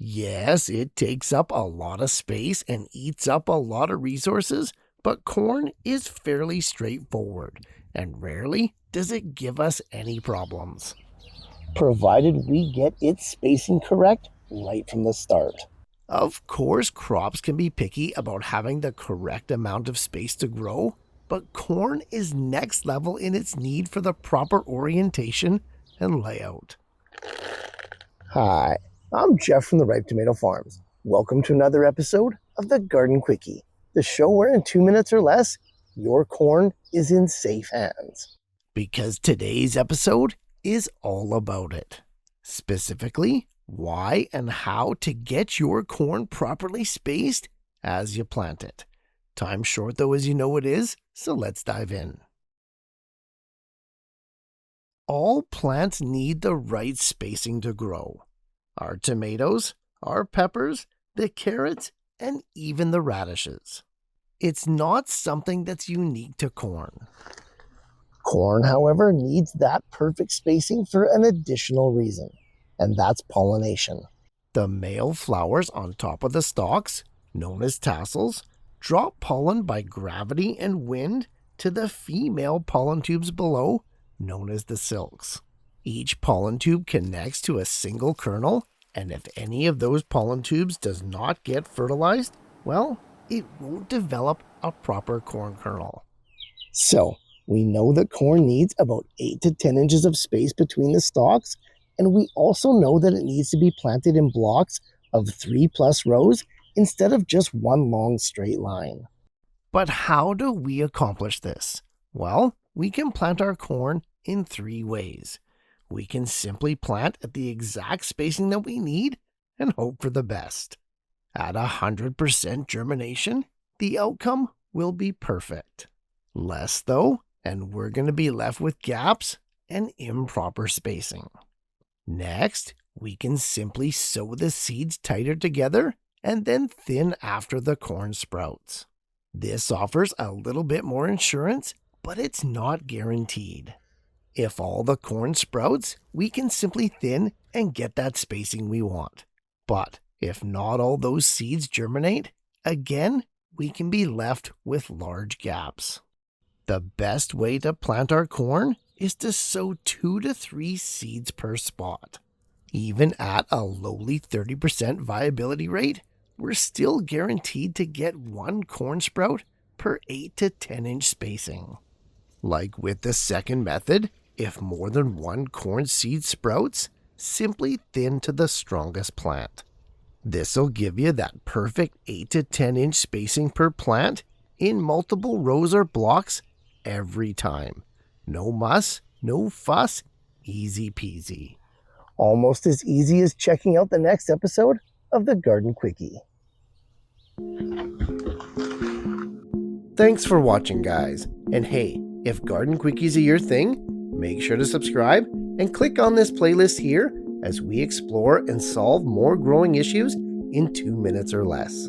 Yes, it takes up a lot of space and eats up a lot of resources, but corn is fairly straightforward, and rarely does it give us any problems. Provided we get its spacing correct right from the start. Of course, crops can be picky about having the correct amount of space to grow, but corn is next level in its need for the proper orientation and layout. Hi, I'm Jeff from the Ripe Tomato Farms. Welcome to another episode of the Garden Quickie, the show where in 2 minutes or less, your corn is in safe hands. Because today's episode is all about it. Specifically, why and how to get your corn properly spaced as you plant it. Time's short though, as you know it is, so let's dive in. All plants need the right spacing to grow. Our tomatoes, our peppers, the carrots, and even the radishes. It's not something that's unique to corn. Corn, however, needs that perfect spacing for an additional reason, and that's pollination. The male flowers on top of the stalks, known as tassels, drop pollen by gravity and wind to the female pollen tubes below, known as the silks. Each pollen tube connects to a single kernel, and if any of those pollen tubes does not get fertilized, well, it won't develop a proper corn kernel. So, we know that corn needs about 8 to 10 inches of space between the stalks, and we also know that it needs to be planted in blocks of 3+ rows instead of just one long straight line. But how do we accomplish this? Well, we can plant our corn in 3 ways. We can simply plant at the exact spacing that we need and hope for the best. At 100% germination, the outcome will be perfect. Less though, and we're going to be left with gaps and improper spacing. Next, we can simply sew the seeds tighter together and then thin after the corn sprouts. This offers a little bit more insurance, but it's not guaranteed. If all the corn sprouts, we can simply thin and get that spacing we want. But if not all those seeds germinate, again, we can be left with large gaps. The best way to plant our corn is to sow 2 to 3 seeds per spot. Even at a lowly 30% viability rate, we're still guaranteed to get 1 corn sprout per 8 to 10 inch spacing. Like with the second method, if more than 1 corn seed sprouts, simply thin to the strongest plant. This'll give you that perfect 8 to 10 inch spacing per plant in multiple rows or blocks every time. No muss, no fuss, easy peasy. Almost as easy as checking out the next episode of the Garden Quickie. Thanks for watching, guys. And hey, if garden quickies are your thing, make sure to subscribe and click on this playlist here as we explore and solve more growing issues in 2 minutes or less.